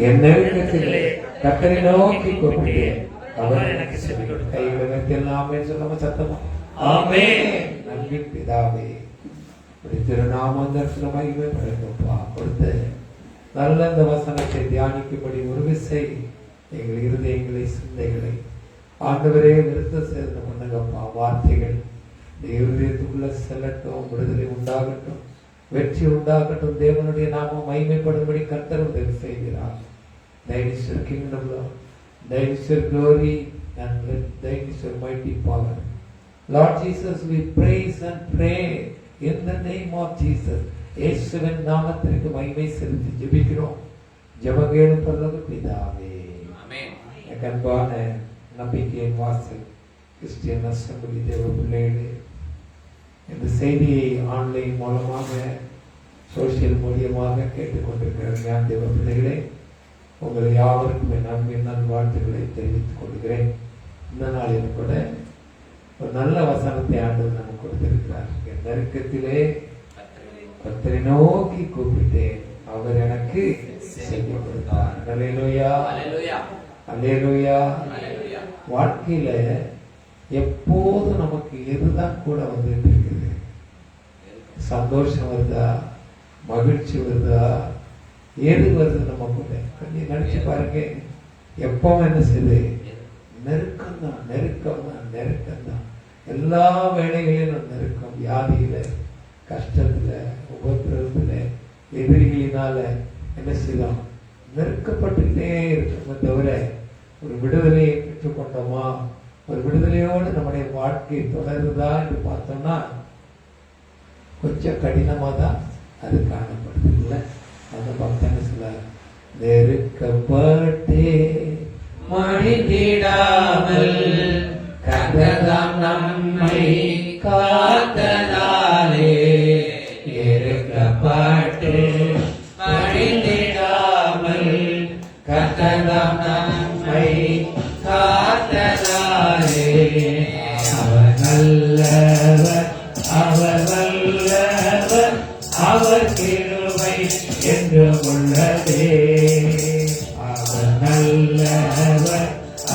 என் நெருக்கத்திலே கர்த்தரை நோக்கி கூப்பிட்டேன், அவர் எனக்கு செவி கொடுத்தார். கைகளை எல்லாமே சொல்லாம சத்தமா ஆமென். நன்பின் பிதாவே, திருநாமங்கள் மகிமை படைக்கப்பா கொடுத்து நல்ல இந்த வசனத்தை தியானிக்கும்படி ஒரு விசை எங்கள் இருதயங்களை சிந்தைகளை ஆண்டவரே நிறுத்த சேர்ந்து பண்ணுங்கப்பா. வார்த்தைகள் இருதயத்துக்குள்ள செல்லட்டும், விடுதலை உண்டாகட்டும், வெற்றி உண்டாகட்டும். தேவனுடைய நாமம் மகிமைப்படும்படி கர்த்தர் உதவி செய்கிறார். Thine is your kingdom, Lord. Thine is your glory and thine is your mighty power. Lord Jesus, we praise and pray in the name of Jesus. இயேசுவின் நாமத்திற்கு மகிமை செலுத்தி ஜெபிக்கிறோம். ஜெபங்கேளும் பரலோக பிதாவே, ஆமென். அன்பான நம்பிக்கையின் வாசல் கிறிஸ்டியன் அசெம்பிளி தேவ பிள்ளைகளே, இந்த செய்தியை ஆன்லைன் மூலமாக சோசியல் மூலியமாக கேட்டுக்கொண்டிருக்கிற ஞான தேவ பிள்ளைகளே, உங்களை யாவருக்கும் என் அன்பின் நல்வாழ்த்துக்களை தெரிவித்துக் கொள்கிறேன். இந்த நாளில் கூட ஒரு நல்ல வசனத்தை ஆண்டவர் நமக்கு கொடுத்திருக்கிறார். என் நெருக்கத்திலே கர்த்தரை நோக்கி கூப்பிட்டேன், அவர் எனக்கு செவி கொடுத்தார். அல்லேலூயா, அல்லேலூயா. வாழ்க்கையில எப்போது நமக்கு எதுதான் கூட வந்துட்டு இருக்குது? சந்தோஷம் வருதா, மகிழ்ச்சி வருதா, ஏது வருது நம்ம கூட? கொஞ்சம் நினைச்சு பாருங்க. எப்பவும் என்ன செய்யுது? நெருக்கம் தான், நெருக்கம் தான், நெருக்கம் தான். எல்லா வேலைகளிலும் நெருக்கம். வியாதியில, கஷ்டத்துல, உபத்திரத்துல, எதிரிகளினால என்ன செய்யலாம்? நெருக்கப்பட்டுட்டே இருக்கோமே தவிர ஒரு விடுதலையை பெற்றுக்கொண்டோமா? ஒரு விடுதலையோடு நம்முடைய வாழ்க்கை தொடருதா என்று பார்த்தோம்னா கொஞ்சம் கடினமா தான் அது காணப்படுது. இல்லை, அந்த பக்தங்க சொல்ல, நெருக்கப்பட்டே மடிந்திடாமல் கர்த்தர் நம்மை காத்ததாலே, நெருக்கப்பட்டு மடிந்திடாமல் கர்த்தர் நம்மை காத்ததாலே, அவர் நல்லவர், அவர் வல்லவர், அவர் கிருபை என்று உள்ளதே. அவர் நல்லவர்,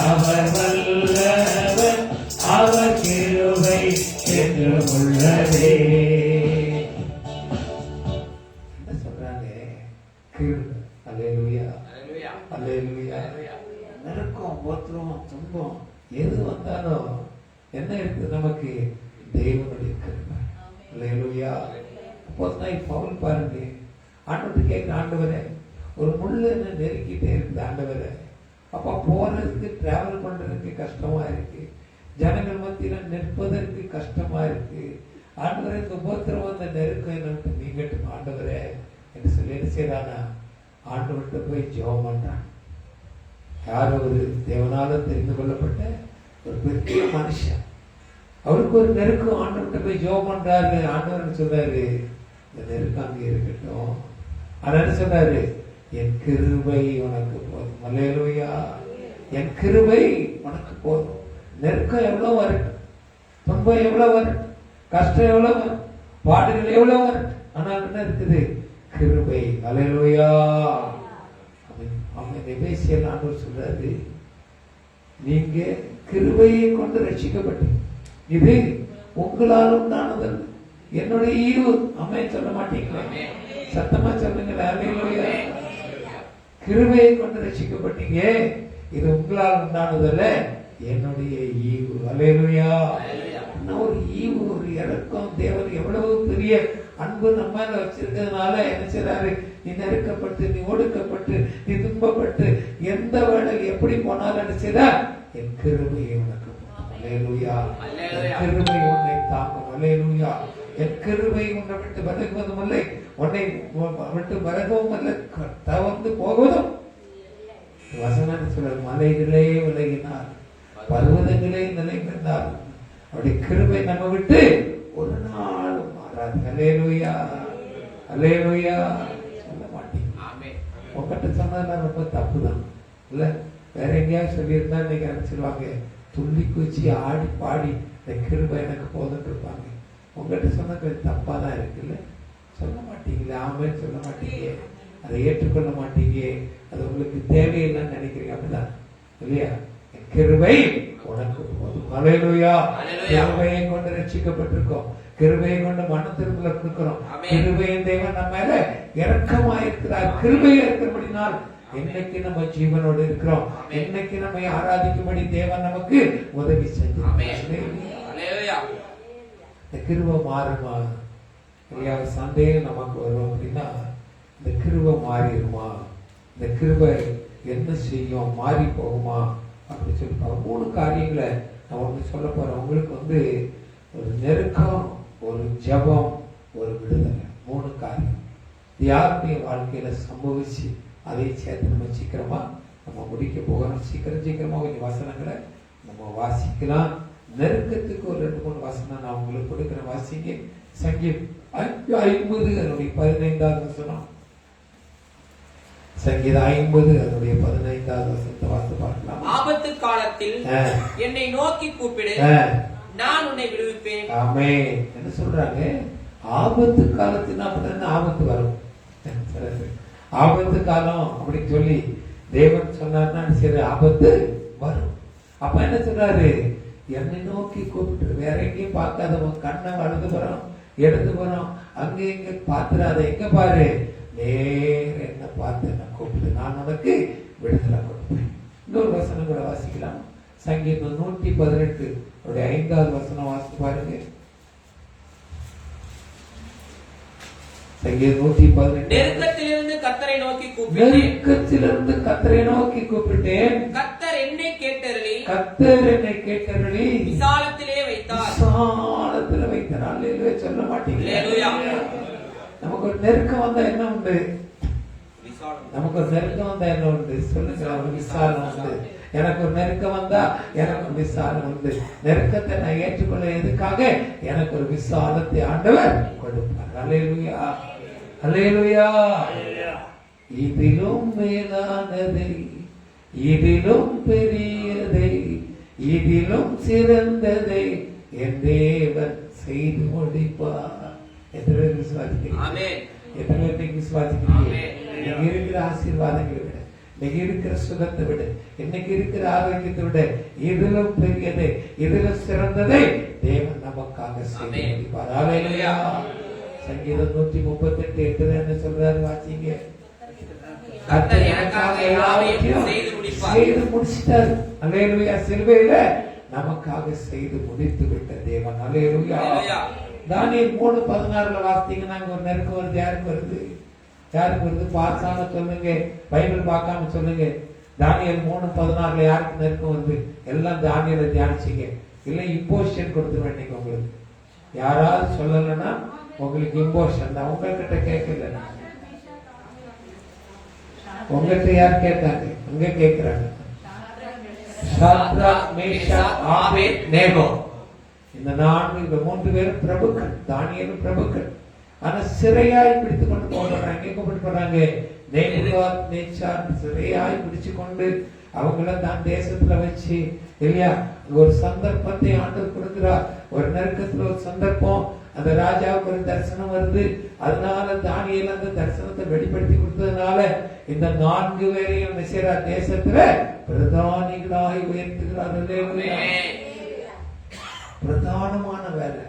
அவர் வல்லவர், அவர் கிருபை என்று உள்ளதே. என்ன சொல்றாங்க? கிருபை. அல்லேலூயா, அல்லேலூயா. நெருக்கம், உபத்திரம், துன்பம் எது வந்தாலும் என்ன இருக்குது நமக்கு? தேவனுடைய கிருபை. அல்லேலூயா. அப்போஸ்தலன் பவுல் பாருங்க, ஆண்டவர்கிட்ட கேட்க, ஆண்டவரே ஒரு முள்ளு என்ன நெருக்கிட்டே இருக்குது ஆண்டவரே, அப்ப போறதுக்கு டிராவல் பண்றதுக்கு கஷ்டமா இருக்கு, ஜனங்கள் மத்தியில நிற்பதற்கு கஷ்டமா இருக்கு, ஆண்டவரே இந்த உபத்திரம் வந்த நெருக்கம் என்ன நீங்கட்டும் ஆண்டவரே என்று சொல்லி என்ன செய்தானா? ஆண்டவர்கிட்ட போய் ஜெபம் பண்றான். யாரோ ஒரு தேவனால தெரிந்து கொள்ளப்பட்ட ஒரு பெரிய மனுஷன், அவருக்கு ஒரு நெருக்கம், ஆண்டவர்கிட்ட போய் ஜெபம் பண்றாரு. ஆண்டவர் சொல்றாரு, இந்த நெருக்கம் அங்கே இருக்கட்டும். ஆனா சொல்றாரு, என் கிருபை உனக்கு போதும். அல்லேலூயா. என் கிருபை உனக்கு போதும். நெருக்கம் எவ்வளவு வரட்டும், துன்பம் எவ்வளவு வரட்டும், கஷ்டம் எவ்வளவு வரும், பாடுகள் எவ்வளவு வரட்டும், ஆனால் என்ன இருக்குது? கிருபை. அல்லேலூயா. அவன் எபேசியர் ஆண்டவர் சொல்றாரு, நீங்க கிருபையை கொண்டு ரட்சிக்கப்பட்டீங்க, இது உங்களால் உண்டானதல்ல, என்னுடைய ஈவு. அம்மையை சொல்ல மாட்டீங்களா? சத்தமா சொல்லுங்களா? அல்லேலூயா. கிருபையை கொண்டு ரட்சிக்கப்பட்டீங்க, இது உங்களால் உண்டானதல்ல, என்னுடைய ஈவு. அல்லேலூயா. ஒரு ஈவு, ஒரு இறக்கம். தேவன் எவ்வளவு பெரிய அன்பு நம்ம மேல வச்சிருக்கிறதுனால என்ன செய்றாரு? நீ நெருக்கப்பட்டு, நீ ஒடுக்கப்பட்டு, நீ துன்பப்பட்டு, எந்த வேலை எப்படி போனாலும் என்ன செய்றா? என் கிருபையை உனக்கு. அல்லேலூயா. கிருபை உன்னை தாங்கும். அல்லேலூயா. என் கிருபை உன்னை விட்டு விலகுவதும் இல்லை, உன்னை விட்டு விலகவும் இல்லை, தவறு போகுவதும். வசனம் சொல்ற, மலைகளே விலகினார், பர்வதங்களே நிலை பெற்றார், அவருடைய கிருபை நம்ம விட்டு ஒரு நாள் மாறாது. அல்லேலூயா, அல்லேலூயா. சொல்ல மாட்டீங்க. உங்ககிட்ட சொன்னதெல்லாம் ரொம்ப தப்பு தான் இல்ல? வேற எங்கேயாவது சொல்லியிருந்தா இன்னைக்கு நினைச்சிருவாங்க, துள்ளி குச்சி ஆடி பாடி இந்த கிருபை எனக்கு போதுன்னு இருப்பாங்க. உங்ககிட்ட சொன்ன தப்பா தான் இருக்குல்ல? சொல்ல மாட்டீங்களே? ஆமே சொல்ல மாட்டீங்க. அதை ஏற்றுக்கொள்ள மாட்டீங்க, அது உங்களுக்கு தேவையில்லைன்னு நினைக்கிறீங்க. அப்படிதான் இல்லையா? கிருபை உனக்கு போதும். ஹல்லேலூயா. கிருபையை கொண்டு ரட்சிக்கப்பட்டிருக்கோம், கிருபையை கொண்டு மன திரும்பல இருக்கிறோம். கிருபையின் தேவன் நம்ம மேல இரக்கமாயிருக்கிறார். கிருபையா இருக்கிறபடினால் என்னைக்கு நம்ம ஜீவனோடு இருக்கிறோம், என்னைக்கு நம்மை ஆராதிக்கும்படி தேவன் நமக்கு உதவி செஞ்சார். இந்த கிருபை மாறுமா இல்லையா? சந்தேகம் நமக்கு வரும் அப்படின்னா, இந்த கிருபை மாறிடுமா, இந்த கிருபை என்ன செய்யும், மாறி போகுமா அப்படி சொல்லி 3 காரியங்களை நான் வந்து சொல்ல போறேன். உங்களுக்கு ஒரு நெருக்கம், ஒரு ஜபம், ஒரு விடுதலை, 3 காரியம் யாருடைய வாழ்க்கையில சம்பவிச்சு அதை சேர்த்து நம்ம சீக்கிரமா நம்ம முடிக்க போகணும். சீக்கிரமா கொஞ்சம் வசனங்களை நம்ம வாசிக்கலாம். நெருக்கத்துக்கு ஒரு 2-3 வசனம் நான் உங்களுக்கு கொடுக்கிறேன், வாசிங்க. சங்கீதம் 50 அதனுடைய 15வது வசனம். சங்கீதம் 50 அதனுடைய 15வது வசனத்தை வாசித்து பார்க்கலாம். ஆபத்து காலத்தில் என்னை நோக்கி கூப்பிடு, நான் உன்னை விடுவிப்பேன். ஆமென். என்ன சொல்றாங்க? ஆபத்து காலத்துல அப்படின்னா ஆபத்து வரும். ஆபத்து காலம் அப்படின்னு சொல்லி தேவன் சொன்னார்னா சரி, ஆபத்து வரும். அப்ப என்ன சொல்றாரு? என்னை நோக்கி கூப்பிட்டு, வேற எங்கேயும் பார்க்காதவன் கண்ணை வலது போறோம் எடுத்து போறோம், அங்க எங்க பாத்துறாத, எங்க பாரு, நேர என்ன பார்த்து என்ன கூப்பிட்டு, நான் உனக்கு விடுதலை கொடுப்பேன். இன்னொரு வசனம் கூட வாசிக்கலாம். சங்கீதம் 118 5வது வசனம் வாசித்து பாருங்க. சங்கீதம் 118. நெருக்கத்திலிருந்து கர்த்தரை நோக்கி கூப்பிட்டேன், நெருக்கத்திலிருந்து கர்த்தரை நோக்கி கூப்பிட்டேன், கர்த்தர் என்னை கேட்டருளி, கர்த்தர் என்னை கேட்டருளி விசாலத்திலே வைத்தார். விசாலத்திலே வைத்தார். அல்லேலூயா சொல்ல மாட்டீங்க? நமக்கு ஒரு நெருக்கம் வந்தா என்ன உண்டு? நமக்கு ஒரு நெருக்கம் வந்தா என்ன உண்டு? சொல்லுங்க. ஒரு விசாலம் உண்டு. எனக்கு ஒரு நெருக்கம் வந்தா எனக்கு ஒரு விசாலம் உண்டு. நெருக்கத்தை நான் ஏற்றுக்கொள்ள எதுக்காக? எனக்கு ஒரு விசாலத்தை ஆண்டவர் கொடுப்பார். அல்லேலூயா, அல்லேலூயா. இதிலும் மேலானதை, இதிலும் பெரியதை, இதிலும் சிறந்ததை என் தேவன் செய்து முடிப்பார். எத்தனை பேர் விசுவாசிக்கிறீங்க? எத்தனை பேர் விசுவாசிக்கிறீங்க? நீங்க இருக்கிற ஆசீர்வாதங்களை விட, இன்னைக்கு இருக்கிற சுகத்தை விட, இன்னைக்கு இருக்கிற ஆரோக்கியத்தை விட இதிலும் பெரியதை, இதிலும் சிறந்ததை தேவன் நமக்காக செய்து முடிப்பார். அல்லேலூயா. சங்கீதம் 138 என்ன சொல்றாரு? வாசிங்க. கர்த்தர் எனக்காக எல்லாவற்றையும் செய்து முடிச்சிட்டார். அல்லேலூயா. சிலுவையில நமக்காக செய்து முடித்து விட்ட தேவன். அல்லேலூயா. தானியேல் 3:16 வாசித்தீங்கன்னா ஒரு நெருக்கம் வருது. யாருக்கு வருது? யாருக்கு வருது? பாசான சொல்லுங்க, பைபிள் பார்க்காம சொல்லுங்க. தானியேல் 3:16 யாருக்கு நெருக்கம் வருது? எல்லாம் தானியேலை தியானிச்சிங்க. இல்லை இம்போஷன் கொடுத்து வேண்டிங்க. உங்களுக்கு யாராவது சொல்லலைன்னா உங்களுக்கு இம்போஷன் தான். உங்ககிட்ட கேட்கல, உங்ககிட்ட யார் கேட்டாங்க? அங்க கேட்கிறாங்க. Shadrach, Meshach, Abednego. இந்த 3 பேரும் பிரபுக்கள். தானியேலும் பிரபுக்கள். ஆனா சிறையாய் பிடித்து கொண்டு போறாங்க. எங்க கொண்டு போறாங்க? நேபுகாத்நேச்சார் சிறையாய் பிடிச்சு கொண்டு அவங்கள தான் தேசத்துல வச்சு இல்லையா, ஒரு சந்தர்ப்பத்தை ஆண்டவர் கொடுக்கிறார். ஒரு நெருக்கத்துல ஒரு சந்தர்ப்பம், அந்த ராஜாவுக்கு ஒரு தரிசனம் வருது. அதனால தானியேல் அந்த தரிசனத்தை வெளிப்படுத்தி கொடுத்ததுனால இந்த 4 பேரையும் மெசேரா தேசத்துல பிரதானிகளாய் உயர்த்துகிறார். பிரதானமான வேலை,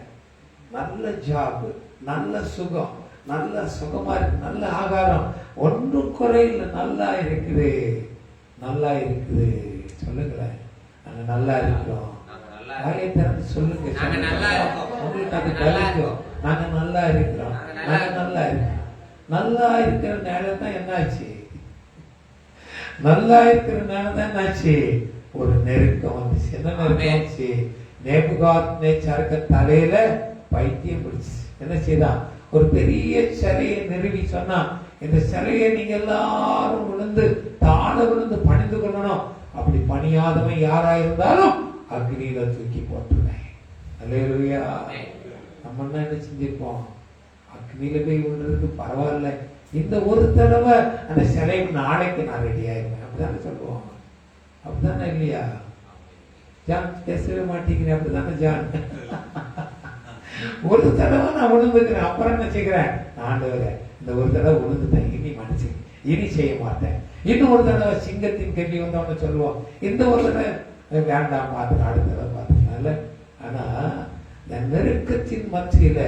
நல்ல ஜாப், நல்ல சுகம், நல்ல சுகமா இருக்கு, நல்ல ஆகாரம், ஒன்றும் குறையில, நல்லா இருக்குது, நல்லா இருக்குது. சொல்லுங்களேன், நாங்க நல்லா இருக்கிறோம். வாயை திறந்து சொல்லுங்க. உங்களுக்கு அது கலைக்கும். நாங்க நல்லா இருக்கிறோம், நாங்க நல்லா இருக்கிறோம். நல்லா இருக்கிற நேரம் தான் என்னாச்சு? நல்லா இருக்கிற நேரம் தான் என்னாச்சு? ஒரு நெருக்கம் வந்துச்சு. என்ன நெருக்கம் வந்துச்சு? நேபுகாத்நேச்சாருக்கு தலையில பைத்தியம் பிடிச்சு என்ன செய்தான்? ஒரு பெரிய சிலையை நிறுவி சொன்னா, இந்த சிலையை நீங்க எல்லாரும் விழுந்து தாழ விழுந்து பணிந்து கொள்ளணும். அப்படி பணியாதவன் யாரா இருந்தாலும் அக்னியில தூக்கி போட்டுருவேன். அல்லேலூயா. நம்ம என்ன செஞ்சிருப்போம்? அக்னியில போய் விழுறதுக்கு பரவாயில்ல, இந்த ஒரு தடவை அந்த சிலைக்கு நாளைக்கு நான் ரெடி ஆயிருவேன் அப்படிதானே சொல்லுவோம். அப்படித்தானே இல்லையா? ஜான் பேசவே மாட்டேங்கிறேன். அப்படிதானே ஜான்? ஒரு தடவை நான் விழுந்துக்கிறேன், அப்புறம் என்ன செய்கிறேன்? ஆண்டவரே இந்த ஒரு தடவை விழுந்துட்டேன், இனி மன்னிச்சு, இனி செய்ய மாட்டேன். இன்னும் ஒரு தடவை சிங்கத்தின் கல்வி வந்தவன சொல்லுவோம், இந்த ஒரு தடவை வேண்டாம், பார்த்து அடுத்த தடவை பார்த்துக்கலாம்ல. ஆனா இந்த நெருக்கத்தின் மத்தியில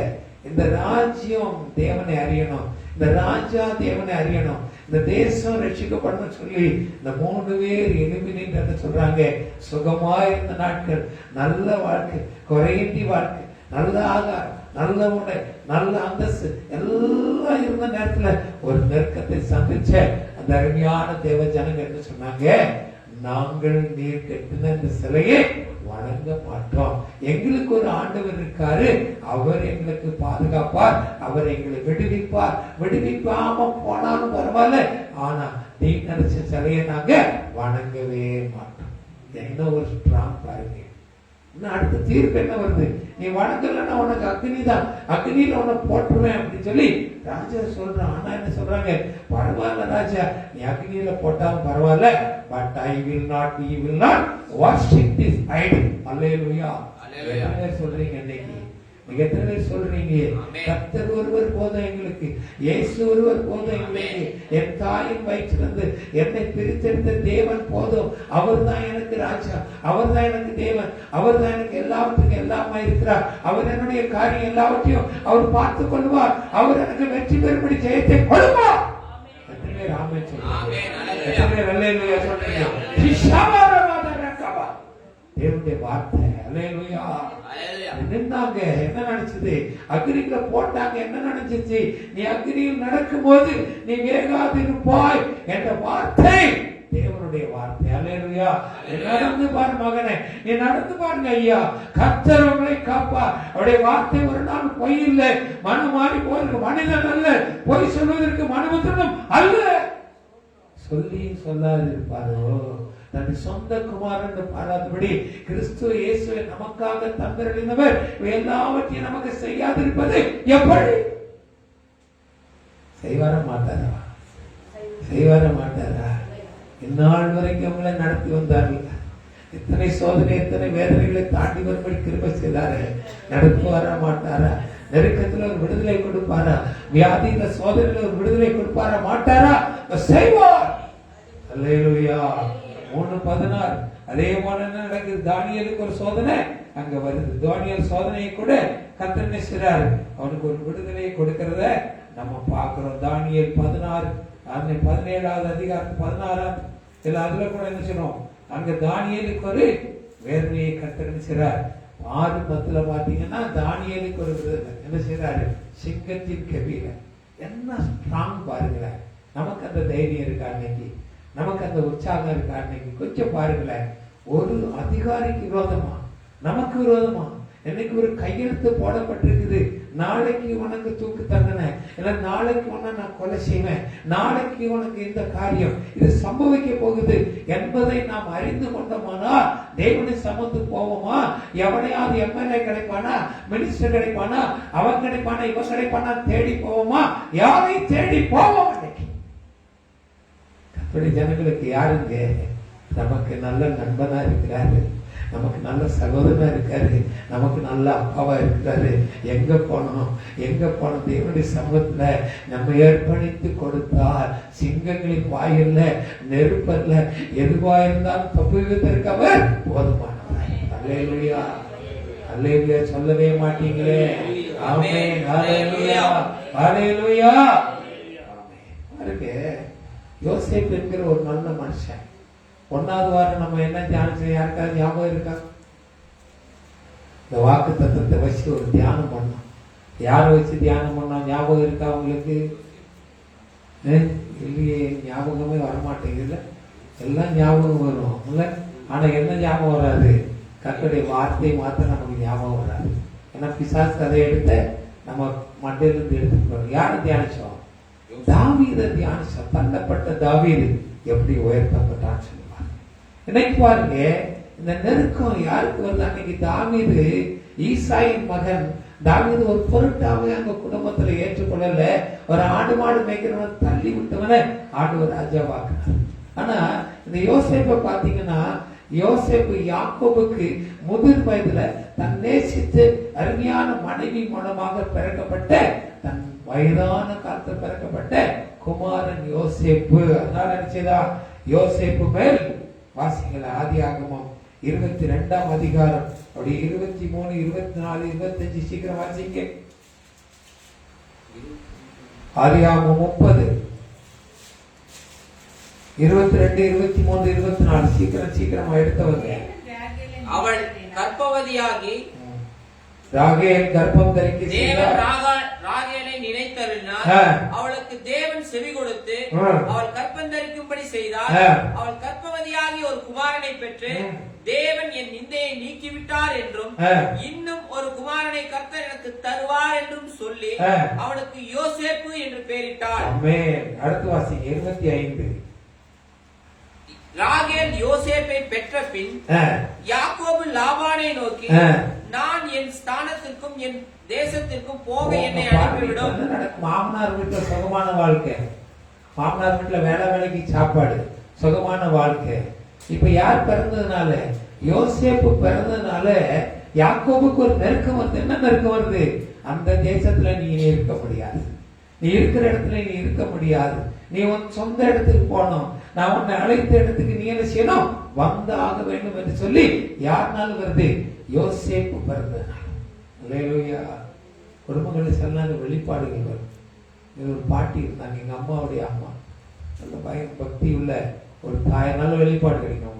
இந்த ராஜ்யம் தேவனை அறியணும், இந்த ராஜா தேவனை அறியணும், இந்த தேசம் ரட்சிக்கப்படணும் சொல்லி இந்த 3 பேர் எலிமினேட் சொல்றாங்க. சுகமாயிருந்த நாட்கள், நல்ல வாழ்க்கை, குறையின்றி வாழ்க்கை, நல்ல ஆகாரம், நல்ல உடை, நல்ல அந்தஸ்து எல்லாம் இருந்த நேரத்துல ஒரு நெருக்கத்தை சந்திச்ச அந்த அருமையான தேவ ஜனங்கள் என்ன சொன்னாங்க, நாங்கள் நீர் கட்டின இந்த சிலையை வணங்க மாட்டோம். எங்களுக்கு ஒரு ஆண்டவர் இருக்காரு, அவர் எங்களுக்கு பாதுகாப்பார், அவர் எங்களை விடுவிப்பார். விடுவிப்பாம போனாலும் பரவாயில்ல, ஆனா நீ நினைச்ச சிலையை நாங்க வணங்கவே மாட்டோம். என்ன ஒரு ஸ்ட்ராங் பாருங்க. அடுத்த தீர்ப்பு என்ன வருது, நீ வணங்கலன்னா உனக்கு அக்னி தான், அக்னியில உன்னை போட்டுருவேன் அப்படின்னு சொல்லி ராஜா சொல்றான். ஆனா என்ன சொல்றாங்க, பரவாயில்ல ராஜா, நீ அக்னியில போட்டாலும் பரவாயில்ல, but I will not, we will not worship this idol. அல்லேலூயா. சொல்றீங்க இன்னைக்கு, நீங்க எத்தனை பேர் சொல்றீங்க, கர்த்தர் ஒருவர் போதும் எங்களுக்கு, இயேசு ஒருவர் போதும் எங்களுக்கு, என் தாயின் வயிற்றிலிருந்து என்னை பிரித்தெடுத்த தேவன் போதும், அவர் தான் எனக்கு ராஜா, அவர் தான் எனக்கு தேவன், அவர் தான் எனக்கு எல்லாவற்றுக்கும் எல்லாமா இருக்கிறார், அவர் என்னுடைய காரியம் எல்லாவற்றையும் அவர் பார்த்துக் கொள்வார், அவர் எனக்கு வெற்றி பெறும்படி ஜெயத்தை கொடுப்பார். எத்தனை பேர் ஆமென் சொல்றீங்க, எத்தனை பேர் அல்லேலூயா சொல்றீங்க? தேவனுடைய வார்த்தை. அல்லேலூயா. நின்னாங்க, என்ன நினைச்சது, அக்னியில போட்டாங்க, என்ன நினைச்சிச்சு, நீ அக்னியில் நடக்கும் போது நீ வேகாதிருப்பாய் என்ற வார்த்தை தேவனுடைய வார்த்தை. அல்லேலூயா. நடந்து பாரு மகனே, நீ நடந்து பாருங்க ஐயா, கர்த்தர் உங்களை காப்பா. அவருடைய வார்த்தை ஒரு நாள் பொய் இல்லை, மனம் மாறி போவதற்கு மனிதன் அல்ல, பொய் சொல்வதற்கு மனுபுத்திரனும் அல்ல. சொல்லி சொல்லாது இருப்பாரோ, தன் சொந்த குமாரன் பாராதபடி கிறிஸ்து இயேசுவை நமக்காக தந்தருளினவர் எல்லாவற்றையும் நமக்கு செய்யாதிருப்பது எப்படி? செய்வார மாட்டாரா? செய்வார மாட்டாரா? இந்நாள் வரைக்கும் அவங்களை நடத்தி வந்தார்கள். எத்தனை சோதனை, எத்தனை வேதனைகளை தாண்டி வரும்படி கிருபை செய்தாரு. நடத்துவாரா மாட்டாரா? நெருக்கத்துல ஒரு விடுதலை கொடுப்பாரா? வியாதியில சோதனையில ஒரு விடுதலை கொடுப்பாரா மாட்டாரா? செய்வார். அல்லேலூயா. 3:16 அதே போல நடக்குது. தானியேலுக்கு ஒரு சோதனை அங்க வருது. தானியேல் சோதனையை கூட கர்த்தர் என்ன செய்றாரு, அவனுக்கு ஒரு விடுதலையை கொடுக்கிறத நம்ம பார்க்கிறோம். தானியேல் 16 17வது அதிகாரம் 16 இல்ல அதுல கூட என்ன செய்யணும், அங்க தானியேலுக்கு ஒரு வேதனையை கர்த்தர் என்ன செய்றார். 6:10 பாத்தீங்கன்னா தானியேலுக்கு ஒரு விடுதலை என்ன செய்றாரு, சிங்கத்தின் கவியில. என்ன ஸ்ட்ராங் பாருங்களேன். நமக்கு அந்த தைரியம் இருக்கா இன்னைக்கு, நமக்கு அந்த உற்சாகம் இருக்கா இன்னைக்கு? கொஞ்சம் பாருங்களேன். ஒரு அதிகாரிக்கு விரோதமா, நமக்கு விரோதமா இன்னைக்கு ஒரு கையெழுத்து போடப்பட்டிருக்குது, நாளைக்கு உனக்கு தூக்கு தண்டனை, இல்ல நாளைக்கு உன்னை நான் கொலை செய்வேன், நாளைக்கு உனக்கு இந்த காரியம் இது சம்பவிக்க போகுது என்பதை நாம் அறிந்து கொண்டோமானா தேவனை சமந்து போவோமா? எவனையாவது எம்எல்ஏ கிடைப்பானா, மினிஸ்டர் கிடைப்பானா, அவன் கிடைப்பானா, இவன் கிடைப்பானா தேடி போவோமா? யாரை தேடி போவோம்? இன்னைக்கு ஜனங்களுக்கு யாருங்க நமக்கு நல்ல நண்பனா இருக்கிறாரு, நமக்கு நல்ல சகோதரனா இருக்காரு, நமக்கு நல்ல அப்பாவா இருக்கிறாரு. எங்க போனோம், எங்க போனோம்? தேவனுடைய சமூகத்துல நம்ம ஏற்படுத்தி கொடுத்தால் சிங்கங்களின் வாயில்ல, நெருப்பல்ல, எதுவா இருந்தாலும் தப்புவதற்கு அவர் போதுமானவர். அல்லேலூயா. அல்லேலூயா சொல்லவே மாட்டீங்களே. ஆமென். அல்லேலூயா. அல்லேலூயா. பாருங்க, யோசேப்பு என்கிற ஒரு நல்ல மனுஷன். 1வது வாரம் நம்ம என்ன தியானம், யாருக்காவது ஞாபகம் இருக்கா? இந்த வாக்கு தத்துவத்தை வச்சு ஒரு தியானம் பண்ணோம். யாரை வச்சு தியானம் பண்ணோம் ஞாபகம் இருக்கா உங்களுக்கு? இல்லையே, ஞாபகமே வரமாட்டேங்குது. எல்லாம் ஞாபகம் வரும் இல்ல, ஆனா என்ன ஞாபகம் வராது? கர்த்தருடைய வார்த்தையை மாத்திரம் நமக்கு ஞாபகம் வராது. ஏன்னா பிசாசு கதையை எடுத்து நம்ம மண்டையிலிருந்து எடுத்துக்கணும். யாரை தியானிச்சோம்? தாவீதை தியானிச்சோம். தள்ளப்பட்ட தாவீது எப்படி உயர்த்தப்பட்டான்னு சொல்லுவாங்க. இன்னைக்கு பாருங்க, இந்த நெருக்கம் யாருக்கு வருது? அன்னைக்கு தாவீது ஈசாயின் மகன் தாவீது ஒரு பொருட்டாவே அங்க குடும்பத்துல ஏற்றுக்கொள்ளல. ஒரு ஆடு மாடு மேய்க்கிறவன் தள்ளி விட்டவன ஆண்டவர் ராஜாவாக்குறார். ஆனா இந்த யோசேப்பை பாத்தீங்கன்னா, யோசேப்பு யாக்கோபுக்கு முதிர் வயதுல தன் நேசித்து அருமையான மனைவி மூலமாக பிறக்கப்பட்ட தன் வயதான காலத்தில் பிறக்கப்பட்ட குமாரன் யோசேப்பு. அதனால நினைச்சதா யோசேப்பு மேல் வாசிங்கள ஆதியாகமம் 22ஆம் அதிகாரம் அப்படி 23, 24, 25 சீக்கிரம் வாசிங்க. ஆதியாகமம் 30, 22, 23, 24 சீக்கிரமா எடுத்தவங்க. அவள் கர்ப்பவதியாகி ராகேல் கர்ப்பம் தரிக்க தேவன் ராகேலை நினைத்தருளினார். அவளுக்கு தேவன் செவி கொடுத்து அவள் கர்ப்பம் தரிக்கும்படி செய்தார். அவள் கர்ப்பவதியாகி ஒரு குமாரனை பெற்று தேவன் என் நிந்தையை நீக்கிவிட்டார் என்றும் இன்னும் ஒரு குமாரனை கர்த்தர் எனக்கு தருவார் என்றும் சொல்லி அவனுக்கு யோசேப்பு என்று பெயரிட்டார். அடுத்து வாசிங்க 25. ராகேல் யோசேப்பை பெற்ற பின் யாக்கோபு லாபானை நோக்கி, நான் என் ஸ்தானத்திற்கும் என் தேசத்திற்கும் போக என்னை அனுப்பிவிடும். மாமனார் வீட்டுல சுகமான வாழ்க்கை, மாமனார் வீட்டுல வேலைக்கு சாப்பாடு, சுகமான வாழ்க்கை. இப்ப யார் பிறந்ததுனால, யோசேப்பு பிறந்ததுனால யாக்கோபுக்கு ஒரு நெருக்கம் வருது. என்ன நெருக்கம் வருது? அந்த தேசத்துல நீ இருக்க முடியாது, நீ இருக்கிற இடத்துல நீ இருக்க முடியாது, நீ உன் சொந்த இடத்துக்கு போனோம், நான் உன்னை அழைத்த இடத்துக்கு நீ என்ன செய்யணும், வந்தாக வேண்டும் என்று சொல்லி யாருனாலும் வருது? யோசேப்பு பிறந்ததுனால. அல்லேலூயா. குடும்பங்களில் சில வெளிப்பாடுகள் வரும். ஒரு பாட்டி இருந்தாங்க, எங்க அம்மாவுடைய அம்மா, அந்த பயம் பக்தி உள்ள ஒரு தாய், நல்ல வெளிப்பாடு கிடைக்கும்.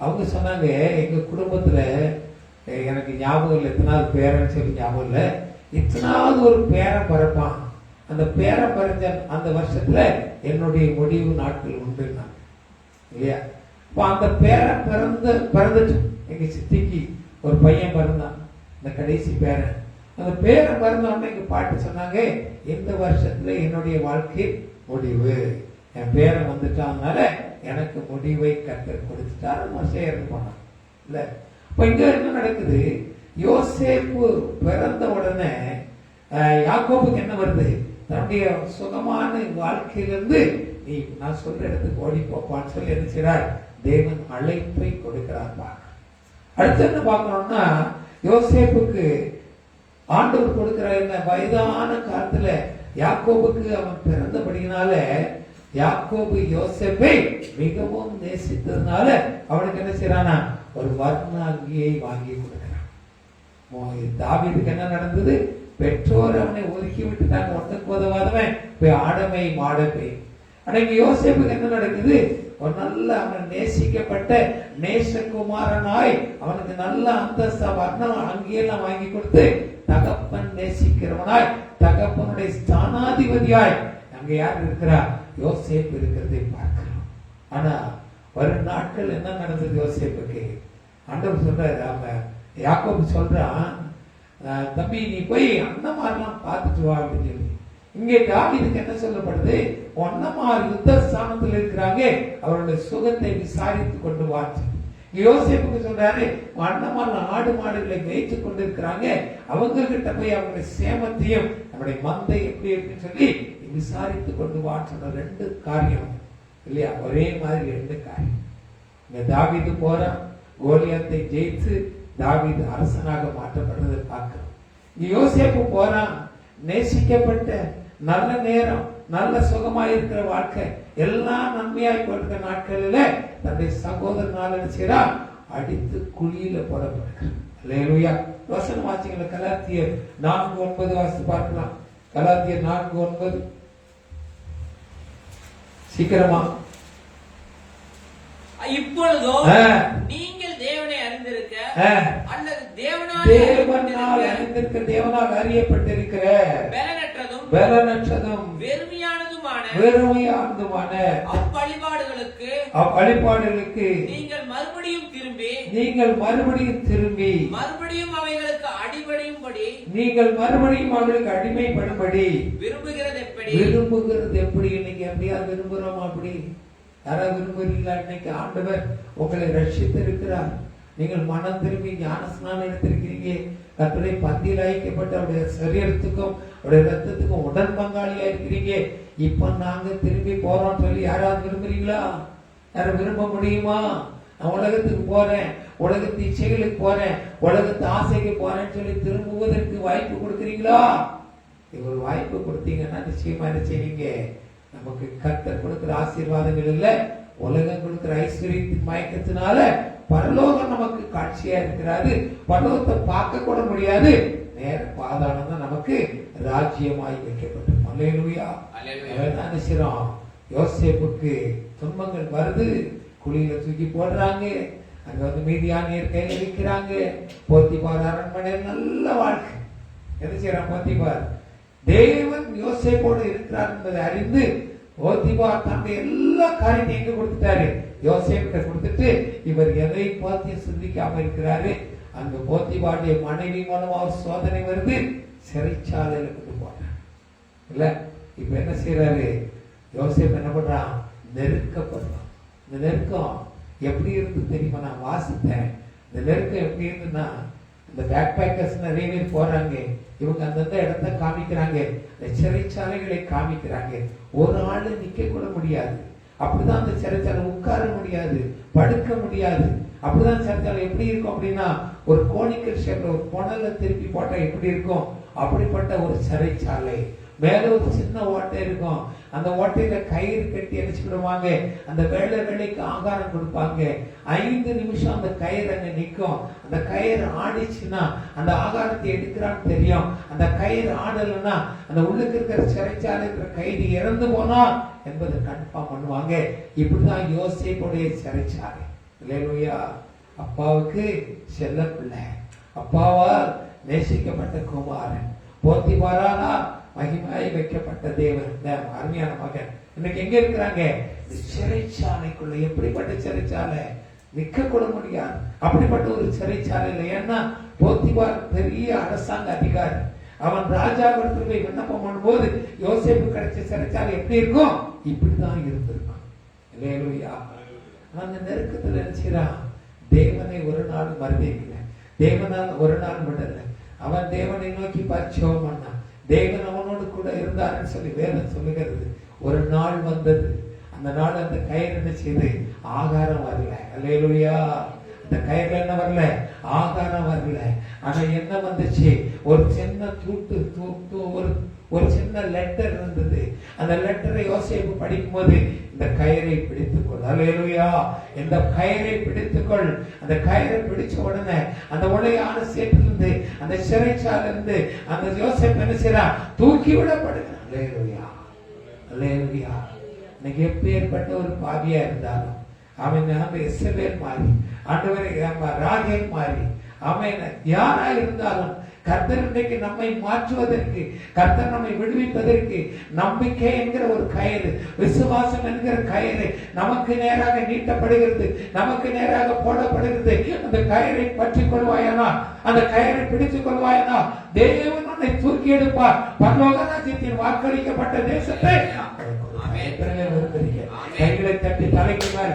அவங்க சொன்னாங்க, எங்க குடும்பத்துல எனக்கு ஞாபகம் இல்லை எத்தனாவது பேரன்னு சொல்லி ஞாபகம் இல்லை, எத்தனாவது ஒரு பேரன் பிறப்பான், அந்த பேரன் பிறந்த அந்த வருஷத்துல என்னுடைய முடிவு நாட்கள் உண்டு இல்லையா. இப்போ அந்த பேரன் பிறந்துட்டு எங்க சித்திக்கு ஒரு பையன் பிறந்தான், இந்த கடைசி பேரன். அந்த பேரன் பிறந்த உடனே எங்க பாட்டு சொன்னாங்க, இந்த வருஷத்துல என்னுடைய வாழ்க்கை முடிவு, என் பேரன் வந்துட்டாங்கனால எனக்கு முடிவை கர்த்தர் கொடுத்துட்டாரு, வருஷம் இறந்து போனான் இல்ல. இப்ப இங்க என்ன நடக்குது? யோசேப்பு பிறந்த உடனே யாக்கோபுக்கு என்ன வருது? தன்னுடைய சுகமான வாழ்க்கையிலிருந்து நீ நான் சொல்ற இடத்துக்கு ஓடி போப்பான்னு சொல்லி என்ன செய்றார்? தேவன் அழைப்பை கொடுக்கிறார். அடுத்து என்ன பார்க்கணும்னா, யோசேப்புக்கு ஆண்டவர் கொடுக்கிறார் என்ன? வயதான காலத்துல யாக்கோபுக்கு அவன் பிறந்தபடினால யாக்கோபு யோசேப்பை மிகவும் நேசித்ததுனால அவனுக்கு என்ன செய்யறானா? ஒரு வர்ணாங்கியை வாங்கி கொடுக்கிறான். தாவீதுக்கு என்ன நடந்தது? பெற்றோர் அவனை ஒதுக்கி விட்டுட்டாங்க, ஒன்றுக்கு உதவாதவன் போய் ஆடமை மாடமை. அன்னைக்கு யோசேப்புக்கு என்ன நடக்குது? ஒரு நல்ல அவன் நேசிக்கப்பட்ட நேசகுமாரனாய் அவனுக்கு நல்ல அந்தஸ்த வர்ணம் அங்கேயெல்லாம் வாங்கி கொடுத்து தகப்பன் நேசிக்கிறவனாய் தகப்பனுடைய ஸ்தானாதிபதியாய் அங்க யார் இருக்கிறா? யோசேப்பு இருக்கிறதை பார்க்கிறோம். ஆனா வரும் நாட்கள் என்ன நடந்தது யோசேப்புக்கு? ஆண்டவர் சொல்றாரு, அவன் யாக்கோபு சொல்றான், தம்பி நீ போய் அண்ணமாரெல்லாம் பார்த்துட்டு வா அப்படின்னு சொல்லி. இங்கே தாவீதுக்கு என்ன சொல்லப்படுது? அண்ணமார் யுத்த ஸ்தானத்தில் இருக்கிறாங்க, அவருடைய சுகத்தை விசாரித்து கொண்டு வாச்சு. யோசேப்புக்கு சொல்றாரு, அண்ணமார் ஆடு மாடுகளை மேய்த்து கொண்டு இருக்கிறாங்க, அவங்க கிட்ட போய் அவங்களுடைய சேமத்தையும் நம்முடைய மந்தை எப்படி இருக்குன்னு சொல்லி விசாரித்து கொண்டு வான்னு. ரெண்டு காரியம் இல்லையா? ஒரே மாதிரி ரெண்டு காரியம். இங்க தாவீது போறான், கோலியாத்தை ஜெயித்து தாவீது அரசனாக மாற்றப்படுறதை பார்க்கிறோம். யோசேப்பு போறான், நேசிக்கப்பட்ட நல்ல நேரம், நல்ல சுகமாயிருக்கிற வாழ்க்கை, எல்லாம் நன்மையாய் கொடுக்கிற நாட்களில தன்னுடைய சகோதரனால அடித்து குழியில போடப்படுகிறார். அல்லேலூயா. வசனம் வாசிங்கள, கலாத்தியர் 4:9 வாசித்து பார்க்கலாம். கலாத்தியர் 4:9 சீக்கிரமா. இப்பொழுதோ நீங்கள் தேவனை அறிந்திருக்க அல்லது தேவனால் அறியப்பட்டிருக்கிற பலனற்றதும் வெறுமையானதுமான அவ்வழிபாடுகளுக்கு நீங்கள் மறுபடியும் திரும்பி மறுபடியும் அவைகளுக்கு அடிமைப்படும்படி விரும்புகிறது எப்படி? இன்னைக்கு எப்படியா விரும்புறோம்? அப்படி யாராவது விரும்புறீங்களா? இன்னைக்கு ஆண்டவர் உங்களை ரட்சித்து இருக்கிறார். நீங்கள் மனம் திரும்பி ஞானஸ்நானம் எடுத்திருக்கிறீங்க, கர்த்தருடைய பந்தியில் ஐக்கியப்பட்ட அவருடைய சரீரத்துக்கும் அவருடைய ரத்தத்துக்கும் உடன் பங்காளியா இருக்கிறீங்க. இப்ப நாங்க திரும்பி போறோம் சொல்லி யாராவது விரும்புறீங்களா? யாரும் விரும்ப முடியுமா? நான் உலகத்துக்கு போறேன், உலகத்து இச்சைகளுக்கு போறேன், உலகத்து ஆசைக்கு போறேன்னு சொல்லி திரும்புவதற்கு வாய்ப்பு கொடுக்குறீங்களா? ஒரு வாய்ப்பு கொடுத்தீங்கன்னா நிச்சயமா என்ன செய்வீங்க? நமக்கு கர்த்தர் கொடுக்கிற ஆசீர்வாதங்கள் இல்ல, உலகம் கொடுக்கிற ஐஸ்வர்யத்தின் மயக்கத்தினால பரலோகம் நமக்கு காட்சியா இருக்கிறாரு. பரலோகத்தை பார்க்க கூட முடியாது, நேர பாதாளம் தான் நமக்கு ராஜ்யமாய் வைக்கப்பட்டோம். அல்லேலூயா. அனுசரம் யோசேப்புக்கு துன்பங்கள் வருது, குழியில தூக்கி போடுறாங்க, அங்க வந்து மீதியானியர் கையில வைக்கிறாங்க. போத்திபார் அரண்மனையில் நல்ல வாழ்க்கை. என்ன செய்யறான் போத்திபார்? தேவன் யோசேப்போடு இருக்கிறார் என்பதை அறிந்து போத்திபார் தன்னுடைய எல்லா காரியத்தையும் எங்க கொடுத்துட்டாரு? யோசேப்பிட்ட கொடுத்துட்டு, இவர் எதை பார்த்து சிந்திக்காம இருக்கிறாரு. அங்க போத்திபாருடைய மனைவி மூலமா ஒரு சோதனை வருது, சிறைச்சாலையில கொண்டு போறான். இல்ல இப்ப என்ன செய்யறாரு? யோசேப் என்ன பண்றான்? நெருக்கப்படுறான். இந்த நெருக்கம் எப்படி இருந்து தெரியுமா? நான் வாசித்தேன். இந்த நெருக்கம் எப்படி இருந்துன்னா, இந்த பேக் பேக்கர்ஸ் நிறைய பேர் போறாங்க, இவங்க அந்தந்த இடத்த காமிக்கிறாங்க, இந்த சிறைச்சாலைகளை காமிக்கிறாங்க. ஒரு ஆளு நிக்க கூட முடியாது, அப்படிதான் அந்த சிறைச்சாலை. உட்கார முடியாது, படுக்க முடியாது. அப்படிதான் சிறைச்சாலை எப்படி இருக்கும் அப்படின்னா, ஒரு கோனிக்கல் ஷேப்ல ஒரு புனல திருப்பி போட்டா எப்படி இருக்கும், அப்படிப்பட்ட ஒரு சிறைச்சாலை. மேல ஒரு சின்ன ஓட்டை இருக்கும், அந்த ஓட்டையில கயிறு கட்டி அடிச்சுக்கிடுவாங்க. அந்த வேலைக்கு ஆகாரம் கொடுப்பாங்க. 5 நிமிஷம் அந்த கயிறு அங்க நிற்கும். அந்த கயிறு ஆடிச்சுன்னா அந்த ஆகாரத்தை எடுக்கிறான்னு தெரியும். அந்த கயிறு ஆடலைன்னா அந்த உள்ளுக்கு இருக்கிற சிறைச்சாலை இருக்கிற கைதி இறந்து போனா என்பதை கன்ஃபார்ம் பண்ணுவாங்க. இப்படிதான் யோசேப்புடைய சிறைச்சாலை. அல்லேலூயா. அப்பாவுக்கு செல்ல பிள்ளை, அப்பாவால் நேசிக்கப்பட்ட குமாரன், போத்திபாரானா மகிமாய் வைக்கப்பட்ட தேவன், அருமையான மகன். இன்னைக்கு எங்க இருக்கிறாங்க? சிறைச்சாலைக்குள்ள. எப்படிப்பட்ட சிறைச்சாலை? நிக்க கூட முடியாது, அப்படிப்பட்ட ஒரு சிறைச்சாலையில. ஏன்னா போத்திபார் பெரிய அரசாங்க அதிகாரி. அவன் ராஜாவிடத்தில் போய் விண்ணப்பம் பண்ணும்போது யோசேப்பு கிடைச்ச சிறைச்சாலை எப்படி இருக்கும்? இப்படிதான் இருந்திருக்கும். அல்லேலூயா. அந்த நெருக்கத்துல நினைச்சான், தேவனை ஒரு நாள் மறந்தீங்கல, தேவனால் ஒரு நாள் விடல. அவன் தேவனை நோக்கி பரிச்சோம் பண்ணான், தேவன் அவனோடு கூட இருந்தாருன்னு சொல்லி வேதம் சொல்லுகிறது. ஒரு நாள் வந்தது, அந்த நாள் அந்த கயிறு என்ன செய்து? ஆகாரம் வரல. அல்லேலூயா. அந்த கயிறுல என்ன வரல? ஆகாரம் வரல. ஆனா என்ன வந்துச்சு? ஒரு சின்ன ஒரு சின்ன லெட்டர் இருந்தது. அந்த லெட்டரை யோசேப்பு படிக்கும் போது, இந்த கயிறை பிடித்துக்கொள். அல்லேலூயா. இந்த கயிறை பிடித்துக்கொள். அந்த கயிறை பிடிச்ச உடனே அந்த உடையான சேற்றிலிருந்து, அந்த சிறைச்சாலிருந்து அந்த யோசேப்பு என்ன செய்யறான்? தூக்கி விடப்படுகிறான். அல்லேலூயா. அல்லேலூயா. இன்னைக்கு எப்பேற்பட்ட ஒரு பாவியா இருந்தாலும் அவன் எசபேல் மாறி, ஆண்டவரை ராகேல் மாறி, அவன் யாரா இருந்தாலும் கர்த்தர் இன்றைக்கு நம்மை மாற்றுவதற்கு, கர்த்தர் நம்மை விடுவிப்பதற்கு நம்பிக்கை என்கிற ஒரு கயிறு, விசுவாசம் என்கிற கயிறு நமக்கு நேராக நீட்டப்படுகிறது, நமக்கு நேராக போடப்படுகிறது. அந்த கயிறை பற்றி கொள்வாயனா, அந்த கயிறை பிடித்துக் கொள்வாயனா, தேவன் உன்னை தூக்கி எடுப்பார். பரலோக ராஜ்யத்தின் வாக்களிக்கப்பட்ட தேசத்தை கைகளை தட்டி தலைக்கு மேல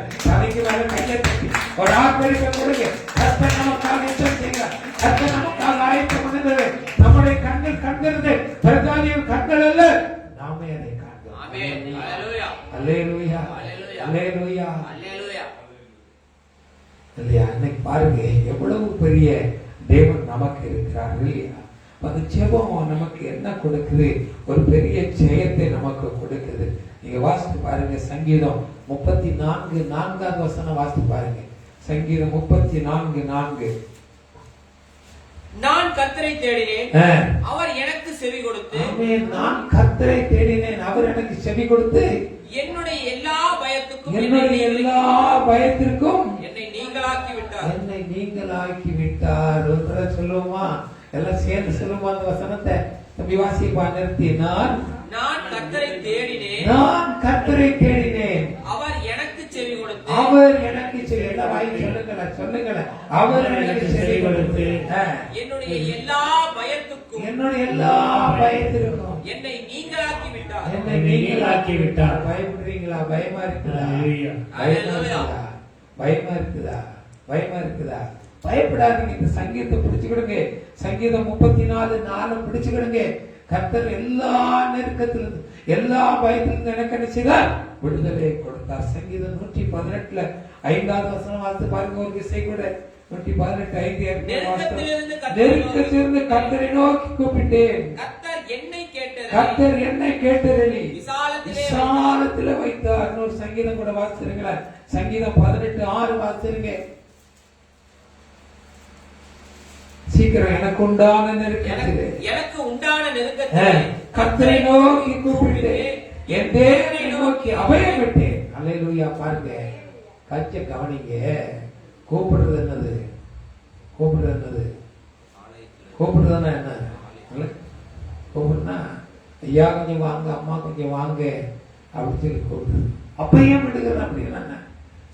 கையை தட்டி ஒரு ஆர்ப்பரிக்க கொடுங்க. கர்த்தர் நமக்காக யுத்தம் செய்கிறார். கர்த்தர் நமக்காக ஆயத்தம் பண்ணுகிறது. நம்முடைய கண்கள் காண்கிறது, பிரதானியின் கண்கள் அல்ல, நாமே அதை காண்கிறோம். அல்லேலூயா. அல்லேலூயா. அல்லேலூயா. இல்லையா? இன்னைக்கு பாருங்க எவ்வளவு பெரிய தேவன் நமக்கு இருக்கிறார் இல்லையா? அந்த ஜெபம் நமக்கு என்ன கொடுக்குது? ஒரு பெரிய ஜெயத்தை நமக்கு கொடுக்குது. நீங்க வாசித்து பாருங்க, சங்கீதம் 34:4 வசனம் வாசித்து பாருங்க. சங்கீதம் 34:4. நான் கர்த்தரை தேடினேன், அவர் எனக்கு செவி கொடுத்து. நான் கர்த்தரை தேடினேன், அவர் எனக்கு செவி கொடுத்து. என்னுடைய எல்லா பயத்துக்கும் என்னை நீங்களாக்கி விட்டார். என்னை நீங்களாக்கி விட்டார். ஒரு தடவை சொல்லுவோமா? எல்லாம் சேர்ந்து சொல்லுமா அந்த வசனத்தை? தம்பி வாசிப்பா, நிறுத்தி. நான் கர்த்தரை தேடினேன், நான் கர்த்தரை தேடினேன், அவர் எனக்கு செவி கொடுத்து. அவர் எனக்கு செவி. எல்லாம் வாங்கி சொல்லுங்கள. அவர் எனக்கு செவி கொடுத்து. என்னுடைய எல்லா பயத்துக்கும் என்னை நீங்களாக்கி விட்டார். என்னை நீங்களாக்கி விட்டார். பயப்படுறீங்களா? பயமா இருக்குதா? பயமா இருக்குதா? பயமா இருக்குதா? பயப்படாதீங்க. இந்த சங்கீதத்தை பிடிச்சுக்கிடுங்க. சங்கீதம் 34:4 பிடிச்சுக்கிடுங்க. கர்த்தர் எல்லா நெருக்கத்திலிருந்து, எல்லா பயத்திலிருந்து எனக்கு என்ன செய்தார்? விடுதலை கொடுத்தார். சங்கீதம் 118 5வது வசனம் வாசித்து பாருங்க. ஒரு விசை கூட 118:5 நெருக்கத்திலிருந்து கர்த்தரை நோக்கி கூப்பிட்டேன். கர்த்தர் என்னை கேட்டார். கர்த்தர் என்னை கேட்டருளி விசாலத்திலே விசாலத்திலே வைத்தார். இன்னொரு சங்கீதம் கூட வாசிச்சிருங்களா? சங்கீதம் 18:6 வாசிச்சிருங்க. சீக்கிரம். எனக்கு உண்டான நெருக்கத்திலே எனக்கு உண்டான நெருக்கத்திலே கர்த்தரை நோக்கி கூப்பிட்டேன், என் தேவனை நோக்கி அபயம் விட்டேன். அல்லேலூயா. பாருங்க, கச்ச கவனிங்க. கூப்பிடுறது என்னது? கூப்பிடுறது என்னது? கூப்பிடுறதுன்னா என்ன? கூப்பிடுனா ஐயா கொஞ்சம் வாங்க, அம்மா கொஞ்சம் வாங்க அப்படின்னு சொல்லி கூப்பிடுறது. அப்பையும் விடுகிறது அப்படின்னா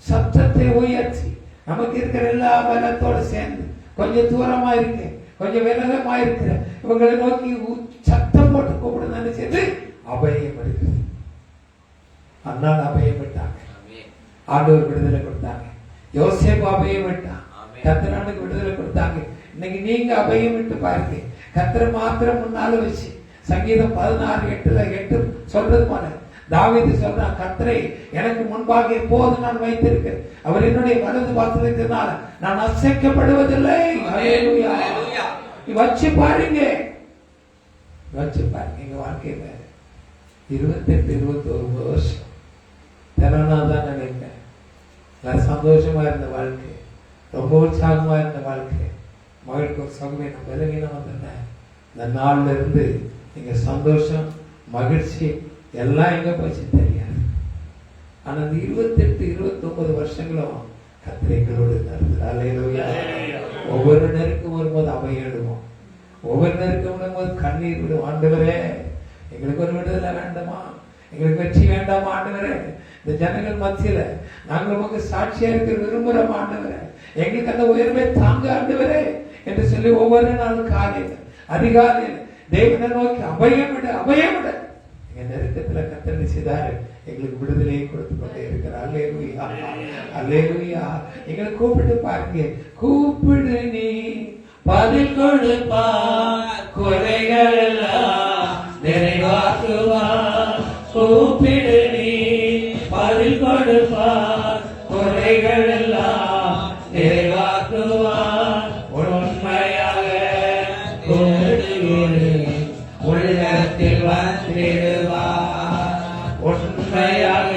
சத்தத்தை உயர்த்தி நமக்கு இருக்கிற எல்லா பலத்தோட சேர்ந்து கொஞ்சம் தூரமா இருக்கு, கொஞ்சம் விலகமா இருக்கிற இவங்களை நோக்கி சத்தம் போட்டு கூப்பிடுன்னு சேர்ந்து அபயம் எடுக்குது. அதனால அபயம் விட்டாங்க. ஆண்டவர் விடுதலை கொடுத்தாங்க. யோசேப்பு அபயம் விட்டான். கர்த்தரானுக்கு விடுதலை கொடுத்தாங்க. இன்னைக்கு நீங்க அபயம் விட்டு பாருங்க. கர்த்தரை மாத்திரம் முன்னால வச்சு சங்கீதம் 16:8 சொல்றது போல தாவீது சொல்றான், கர்த்தரை எனக்கு முன்பாக எப்போது நான் வைத்திருக்கிறேன், அவர் என்னுடைய வலது பாசத்தில் இருக்கிறதுனால நான் அசைக்கப்படுவதில்லை. அல்லேலூயா. வச்சு பாருங்க, வச்சு பாருங்க. எங்க வாழ்க்கையில 28-21 வருஷம் திறனாதான் நினைப்பேன். சந்தோஷமா இருந்த வாழ்க்கை, ரொம்ப உற்சாகமா இருந்த வாழ்க்கை. மகளுக்கு ஒரு சமயம் பலவீனம் வந்தேன். இந்த நாள்ல இருந்து எங்க சந்தோஷம், மகிழ்ச்சி எல்லாம் எங்க போச்சு தெரியாது. ஆனா அந்த 28-29 வருஷங்களும் கர்த்தர் எங்களோடு இருந்தார். ஒவ்வொரு நெருக்கம் வரும்போது அபயம், ஒவ்வொரு நெருக்கம் வரும்போது கண்ணீர் விடும். ஆண்டவரே எங்களுக்கு ஒரு விடுதலை வேண்டாமா, எங்களுக்கு வெற்றி வேண்டாமா ஆண்டவரே, இந்த ஜனங்கள் மத்தியில நாங்கள் உமக்கு சாட்சியா இருக்க விரும்புறோம் ஆண்டவரே, எங்களுக்கு அந்த உயர்வை தாங்க ஆண்டவரே என்று சொல்லி ஒவ்வொரு நாளும் காலையில் அதிகாலையில் தேவனை நோக்கி அபயம் விட, அபயம் விட. எங்க நெருக்கத்துல கர்த்தர் செய்தாரு, எங்களுக்கு விடுதலையை கொடுத்து கொண்டே இருக்கிறார். அல்லேலூயா, அல்லேலூயா. எங்களை கூப்பிட்டு பாருங்க. கூப்பிடு நீ பதில் கொடுப்பார், குறைகள் எல்லாம் நிறைவாக்குவார். கூப்பிடு நீ பதில் கொடுப்பார், குறைகள் எல்லாம் நிறைவாக்குவார். உண்மையாக கூடுகிறேன், உள்ளத்தில் வந்திடுவார். உண்மையாக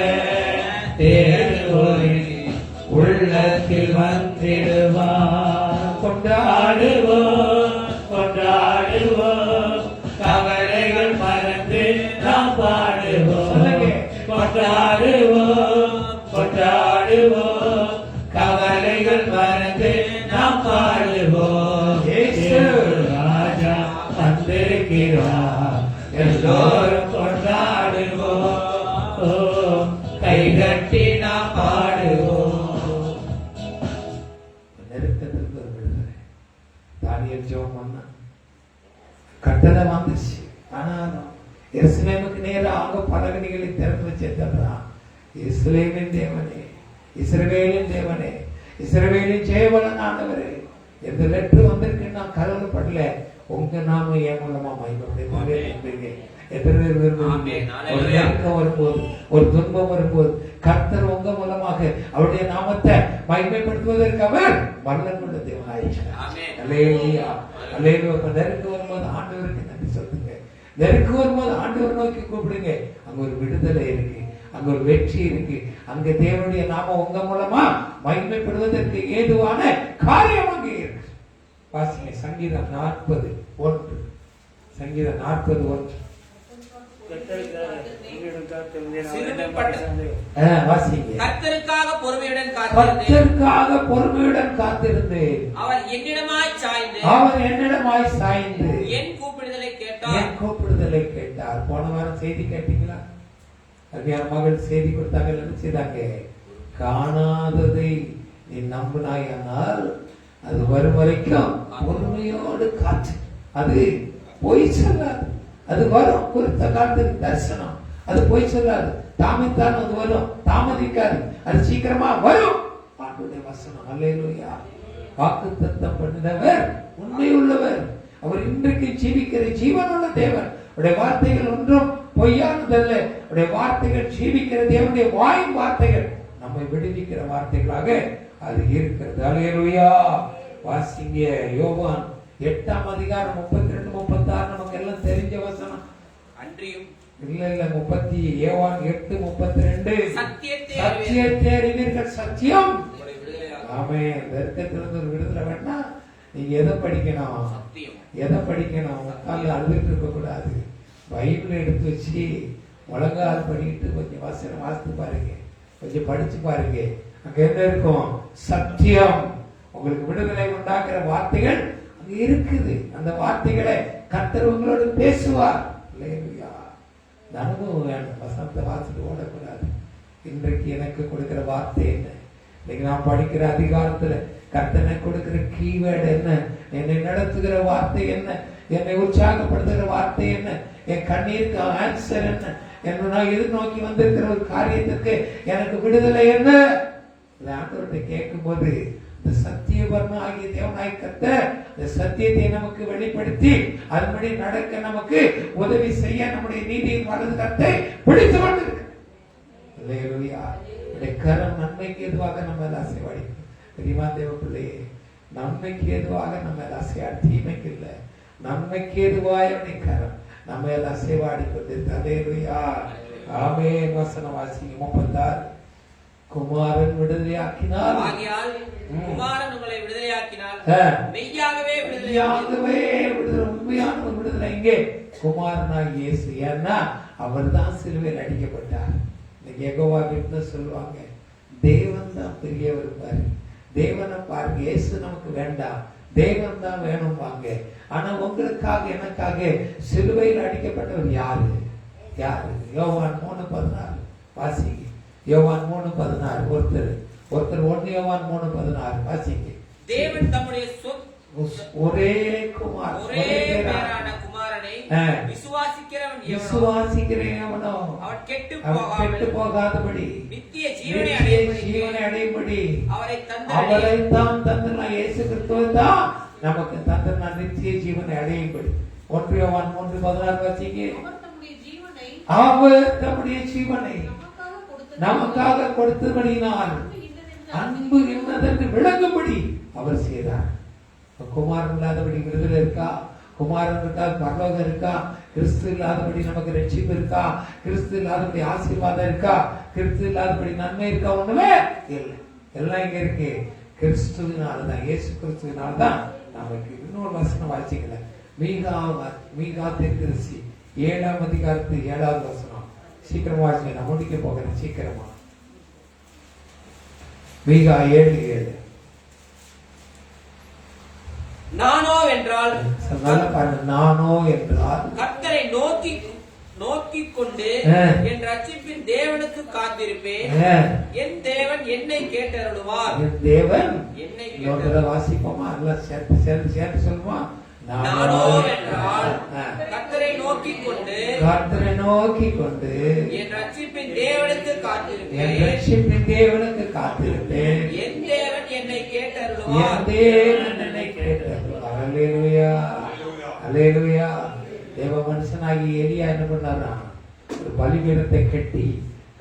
தேடுவோரின் உள்ளத்தில் வந்திடுவார். கொண்டாடுவோம், கொண்டாடுவோம், கவலைகள் மறந்து நாம் பாடுவோம். கொண்டாடுவோம், கொண்டாடுவோம், கவலைகள் மறந்து நாம் பாடுவோம். ராஜா வந்திருக்கிறார், எல்லோரும் கொண்டாடுவோம், கைகட்டி நாம் பாடுவோம். நெருக்கத்திற்கு ஒரு விடுதலை. தானியேல் ஜெபம் பண்ணா கட்டளை வந்துச்சு. ஆனாலும் எருசலேமுக்கு நேராக பலகணிகளை திறந்து வச்சிருக்கிறான். எருசலேமின் தேவனே, இஸ்ரவேலின் தேவனே, இஸ்ரவேலின் ஜெயவலன் ஆண்டவரே, எந்த லெட்டர் வந்திருக்கு நான் கவலைப்படல. உங்க நாம என் மூலமா மகிமைப்படுங்க. எத்தனை பேர் விரும்புவீங்க? ஒரு நெருக்கம் வரும்போது, ஒரு துன்பம் வரும்போது கர்த்தர் உங்க மூலமாக அவருடைய நாமத்தை மகிமைப்படுத்துவதற்கு அவர் வல்லமையுள்ள தேவனாயிருக்கிறார். அல்லேலூயா, அல்லேலூயா. நெருக்கம் வரும்போது ஆண்டவருக்கு நன்றி சொல்லுங்க. நெருக்கம் வரும்போது ஆண்டவர் நோக்கி கூப்பிடுங்க. அங்க ஒரு விடுதலை இருக்கு, அங்க ஒரு வெற்றி இருக்கு. அங்க தேவனுடைய நாமம் உங்க மூலமா மகிமைப்படுவதற்கு ஏதுவான காரியம் அங்கே இருக்கு. வாசிங்க சங்கீதம் 40:1. சங்கீதம் 40:1 வாசிங்க. கர்த்தருக்காக பொறுமையுடன் காத்திருந்து அவர் என்னிடமாய் சாய்ந்து என் கூப்பிடுதலை கேட்டார். போன வாரம் செய்தி கேட்டீங்களா? அருமையான மகள் செய்தி கொடுத்தாங்க. என்ன செய்தாங்க? காணாததை நீ நம்பினாயானால் அது வரும் வரைக்கும் பொறுமையோடு காத்து. அது பொய் சொல்லாது, அது வரும். குறித்த காலத்துக்கு தரிசனம், அது பொய் சொல்லாது. தாமதித்தான் அது வரும், தாமதிக்காது, அது சீக்கிரமா வரும். ஆண்டவருடைய வசனம். அல்லேலூயா. வாக்குத்தத்தம் பண்ணினவர் உண்மையுள்ளவர். அவர் இன்றைக்கு ஜீவிக்கிற ஜீவனுள்ள தேவன். அவருடைய வார்த்தைகள் ஒன்றும் பொய்யானதல்ல. அவருடைய வார்த்தைகள் ஜீவிக்கிற தேவனுடைய வாயின் வார்த்தைகள், நம்மை விடுவிக்கிற வார்த்தைகளாக அது இருக்கிறது. அல்லேலூயா. வாசிங்க யோவான் 8:32-36 நமக்கு எல்லாம் தெரிஞ்ச வசனம். அன்றியும் இல்ல 30 யோவான் 8:32 சத்தியத்தை அறிவீர்கள் சத்தியம். உங்களை விடுதலையாக்கும். ஆமே. வெறுக்கத்திலிருந்து ஒரு விடுதலை வேணா நீங்க எதை படிக்கணும்? சத்தியம். எதை படிக்கணும்? உட்கார்ந்து அழுதுட்டு இருக்க கூடாது. பைபிள் எடுத்து வச்சு முழங்கால் பண்ணிட்டு கொஞ்சம் வசனம் வாசித்து பாருங்க, கொஞ்சம் படிச்சு பாருங்க. அங்க என்ன இருக்கும்? சத்தியம். உங்களுக்கு விடுதலை உண்டாக்குற வார்த்தைகள் அங்க இருக்குது. அந்த வார்த்தைகளை கர்த்தர் உங்களோடு பேசுவார். அல்லேலூயா. இந்த அனுபவம் வேணும். வசனத்தை வாசிட்டு ஓடக்கூடாது. இன்றைக்கு எனக்கு கொடுக்கிற வார்த்தை என்ன? இன்னைக்கு நான் படிக்கிற அதிகாரத்துல கர்த்தனை கொடுக்கிற கீவேர்டு என்ன? என்னை நடத்துகிற வார்த்தை என்ன? என்னை உற்சாகப்படுத்துகிற வார்த்தை என்ன? என் கண்ணீருக்கு ஆன்சர் என்ன? என்ன நான் எதிர்நோக்கி வந்திருக்கிற ஒரு காரியத்துக்கு எனக்கு விடுதலை என்ன? ஆண்டவர்கிட்ட கேட்கும் போது இந்த சத்தியவர்ணம் ஆகிய தேவனாய் கர்த்தர் இந்த சத்தியத்தை நமக்கு வெளிப்படுத்தி அதன்படி நடக்க நமக்கு உதவி செய்ய நம்முடைய நீதியின் வலது கரத்தை பிடித்து கொண்டிருக்க. கரம் நன்மைக்கு எதுவாக நம்ம அசைவாடி தெரியுமா? தேவ பிள்ளையே, நன்மைக்கு எதுவாக நம்ம அசையாடி, தீமைக்கு இல்லை, நன்மைக்கு எதுவாய கரம் நம்ம அசைவாடி கொண்டிருக்க. ஆமே. வசனம் வாசிங்க 36. குமாரன் விடுதலையாக்கினால், குமாரன் உங்களை விடுதலையாக்கினால் மெய்யாகவே உண்மையான ஒரு விடுதலை இங்கே குமாரனாகிய இயேசு. ஏன்னா அவர் தான் சிலுவையில் அடிக்கப்பட்டார். யெகோவா கிட்ட சொல்லுவாங்க, தேவன் தான் பெரியவர் பாரு, தேவனை பாருங்க. இயேசு நமக்கு வேண்டாம், தேவன் தான் வேணும் வாங்க. ஆனா உங்களுக்காக எனக்காக சிலுவையில் அடிக்கப்பட்டவர் யாரு? யாரு? யோவான் 3:16 வாசிங்க. யோவான் 3:16. ஒருத்தர் 1 யோவான் 3:16 வாசிங்க. தேவன் தம்முடைய ஒரே குமாரன், ஒரே பேரான குமாரனை விசுவாசிக்கிறவனோ அவன் கெட்டு போகாதபடி நித்திய ஜீவனை அடையும்படி அவரை தான் தந்தனா. இயேசு கிறிஸ்துவை தான் நமக்கு தந்தனா நித்திய ஜீவனை அடையும்படி. 1 யோவான் 3:16 வாசிங்க. அவர் தம்முடைய ஜீவனை நமக்காக கொடுத்தபடியினால் அன்பு என்னதென்று விளங்கும்படி அவர் செய்தார். குமாரன் இல்லாதபடி விடுதலை இருக்கா? குமாரன் இருக்கா பரலோகம் இருக்கா? கிறிஸ்து இல்லாதபடி நமக்கு ரட்சிப்பு இருக்கா? கிறிஸ்து இல்லாதபடி ஆசீர்வாதம் இருக்கா? கிறிஸ்து இல்லாதபடி நன்மை இருக்கா? ஒண்ணுமே இல்லை. எல்லாம் இங்க இருக்கு. கிறிஸ்துவினால்தான், இயேசு கிறிஸ்துவினால்தான் நமக்கு. இன்னொரு வசனம் வாசிக்கல. மீகா தீர்க்கதரிசி 7ஆம் அதிகாரத்து 7வது வசனம். சீக்கிரமா வாசிக்க, நான் முடிக்க போகிறேன் சீக்கிரமா. மீகா 7:7. நானோ என்றால் கர்த்தரை நோக்கி கொண்டு என் ரட்சிப்பின் தேவனுக்கு காத்திருப்பேன். என் தேவன் என்னை கேட்டருளுவார். என் தேவன் என்னை வாசிப்போமா? எல்லாம் சேர்த்து சொல்லுமா? நானோ என்றால் கர்த்தரை நோக்கி கொண்டு என் ரட்சிப்பின் தேவனுக்கு காத்திருப்பேன். என் தேவன் என்னை கேட்டருளுவார். அல்லேலூயா, அல்லேலூயா. தேவ மனுஷனாகி எலியா என்ன பண்ணாரா? ஒரு பலிபீடத்தை கட்டி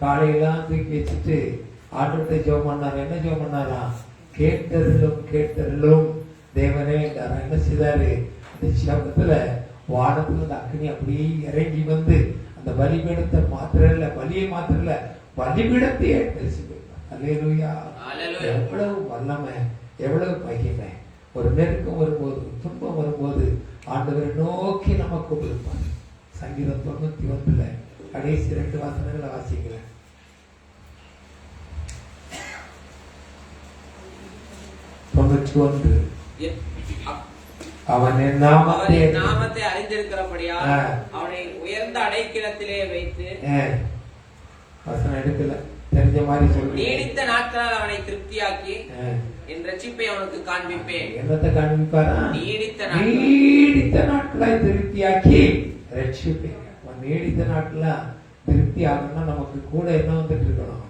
காலையெல்லாம் தூக்கி வச்சுட்டு ஆண்டவர்கிட்ட ஜெபம் பண்ணாரு. என்ன ஜெபம் பண்ணாரா? கேட்டருளும் தேவனே. என்ன செய்தாரு? அந்த சமத்துல வானத்துல அந்த அக்னி அப்படியே இறங்கி வந்து அந்த பலிபீடத்தை மாத்திரல, பலியை மாத்திரல, பலிபீடத்தையே தெரிச்சு போயிட்டார். அல்லேலூயா. எவ்வளவு வல்லமை, எவ்வளவு மகிமை. ஒரு நெருக்கம் வரும்போது, துன்பம் வரும்போது ஆண்டவரை நோக்கி நம்ம கூப்பிடுப்பார். சங்கீதம் 91 கடைசி 2 வசனங்களை வாசிக்கிறேன். அவன் என் நாமத்தை அறிந்திருக்கிறபடியால் அவனை உயர்ந்த அடைக்கலத்திலே வைத்து, வசனம் எடுக்கல, தெரிஞ்ச மாதிரி சொல்லு, நீடித்த நாட்களால் அவனை திருப்தியாக்கி என் ரட்சிப்பை அவனுக்கு காண்பிப்பேன். என்னத்தை காண்பிப்பாரா? நீடித்த நாட்களாய் திருப்தியாக்கி ரட்சிப்பேன். நீடித்த நாட்கள திருப்தி ஆகணும்னா நமக்கு கூட என்ன வந்துட்டு இருக்கணும்?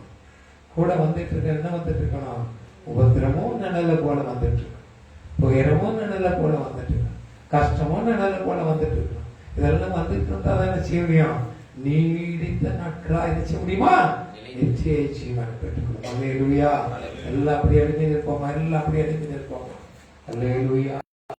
கூட வந்துட்டு இருக்க என்ன வந்துட்டு இருக்கணும்? உபத்திரமும் நிழல போல வந்துட்டு இருக்கணும், துயரமும் நிழல போல வந்துட்டு இருக்கணும், கஷ்டமும் நிழல போல வந்துட்டு இருக்கணும். இதெல்லாம் வந்துட்டு இருந்தா தானே செய்ய முடியும். நீடித்த நாட்களா இருக்க முடியுமா? நிச்சய ஜீவன் பெற்றுக்கணும். அல்லேலூயா. எல்லாம் அப்படி அடைஞ்சு நிற்போமா? எல்லாம் அப்படி அடைஞ்சு நிற்போமா? அல்லேலூயா.